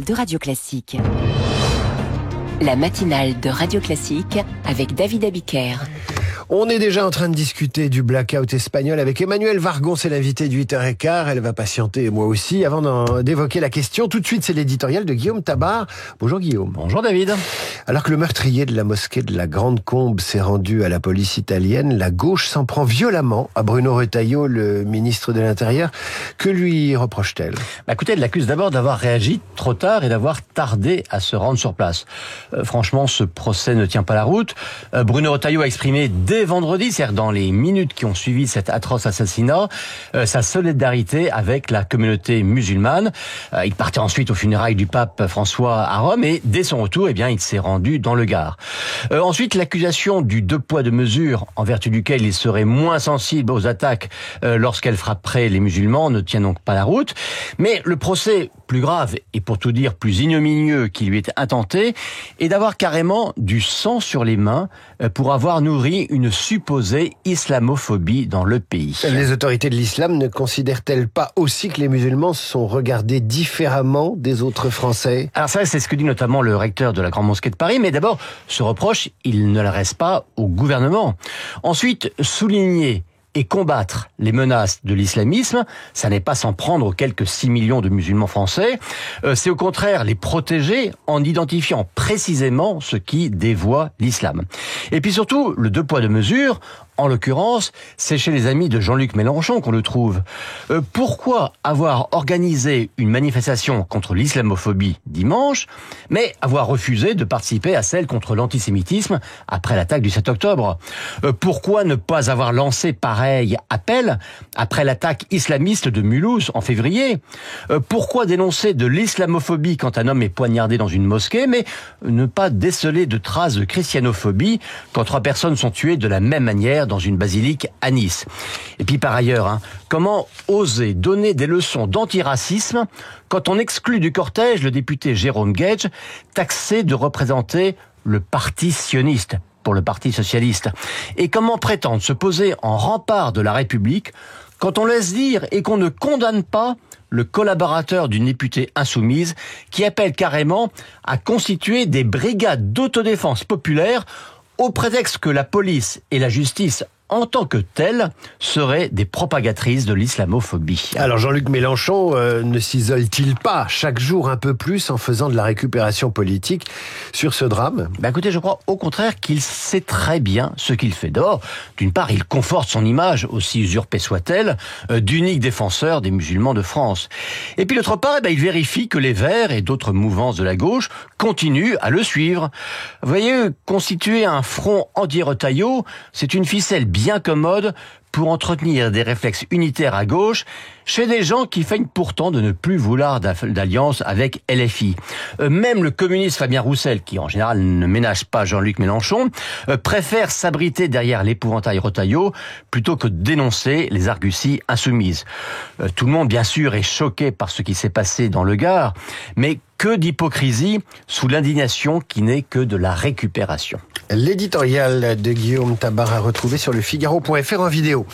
de Radio Classique. La matinale de Radio Classique avec David Abiker. On est déjà en train de discuter du blackout espagnol avec Emmanuelle Vargon, c'est l'invitée du 8h15. Elle va patienter, moi aussi, avant d'évoquer la question. Tout de suite, c'est l'éditorial de Guillaume Tabar. Bonjour Guillaume. Bonjour David. Alors que le meurtrier de la mosquée de la Grande Combe s'est rendu à la police italienne, la gauche s'en prend violemment à Bruno Retailleau, le ministre de l'Intérieur. Que lui reproche-t-elle ? Écoutez, elle l'accuse d'abord d'avoir réagi trop tard et d'avoir tardé à se rendre sur place. Franchement, ce procès ne tient pas la route. Bruno Retailleau a exprimé dès vendredi, c'est-à-dire dans les minutes qui ont suivi cet atroce assassinat, sa solidarité avec la communauté musulmane. Il partait ensuite aux funérailles du pape François à Rome et dès son retour, il s'est rendu dans le Gard. Ensuite, l'accusation du deux poids deux mesures, en vertu duquel il serait moins sensible aux attaques lorsqu'elle frapperait les musulmans, ne tient donc pas la route. Mais le procès plus grave et pour tout dire plus ignominieux qui lui est intenté est d'avoir carrément du sang sur les mains pour avoir nourri une supposée islamophobie dans le pays. Les autorités de l'islam ne considèrent-elles pas aussi que les musulmans sont regardés différemment des autres Français ? Alors ça, c'est ce que dit notamment le recteur de la Grande Mosquée de Paris, mais d'abord, ce reproche, il ne le reste pas au gouvernement. Ensuite, souligner et combattre les menaces de l'islamisme, ça n'est pas s'en prendre aux quelques 6 millions de musulmans français, c'est au contraire les protéger en identifiant précisément ce qui dévoie l'islam. Et puis surtout, le deux poids deux mesures, en l'occurrence, c'est chez les amis de Jean-Luc Mélenchon qu'on le trouve. Pourquoi avoir organisé une manifestation contre l'islamophobie dimanche, mais avoir refusé de participer à celle contre l'antisémitisme après l'attaque du 7 octobre ? Pourquoi ne pas avoir lancé pareil appel après l'attaque islamiste de Mulhouse en février ? Pourquoi dénoncer de l'islamophobie quand un homme est poignardé dans une mosquée, mais ne pas déceler de traces de christianophobie quand 3 personnes sont tuées de la même manière dans une basilique à Nice. Et puis par ailleurs, comment oser donner des leçons d'antiracisme quand on exclut du cortège le député Jérôme Guedj, taxé de représenter le parti sioniste pour le Parti socialiste. Et comment prétendre se poser en rempart de la République quand on laisse dire et qu'on ne condamne pas le collaborateur d'une députée insoumise qui appelle carrément à constituer des brigades d'autodéfense populaire au prétexte que la police et la justice en tant que telles, seraient des propagatrices de l'islamophobie. Alors Jean-Luc Mélenchon ne s'isole-t-il pas chaque jour un peu plus en faisant de la récupération politique sur ce drame ? Écoutez, je crois au contraire qu'il sait très bien ce qu'il fait. D'abord, d'une part, il conforte son image, aussi usurpée soit-elle, d'unique défenseur des musulmans de France. Et puis d'autre part, il vérifie que les Verts et d'autres mouvances de la gauche continuent à le suivre. Vous voyez, constituer un front anti-Retailleau, c'est une ficelle bien commode pour entretenir des réflexes unitaires à gauche chez des gens qui feignent pourtant de ne plus vouloir d'alliance avec LFI. Même le communiste Fabien Roussel, qui en général ne ménage pas Jean-Luc Mélenchon, préfère s'abriter derrière l'épouvantail Retailleau plutôt que de dénoncer les arguties insoumises. Tout le monde, bien sûr, est choqué par ce qui s'est passé dans le Gard, mais que d'hypocrisie sous l'indignation qui n'est que de la récupération. L'éditorial de Guillaume Tabar à retrouver sur le Figaro.fr en vidéo.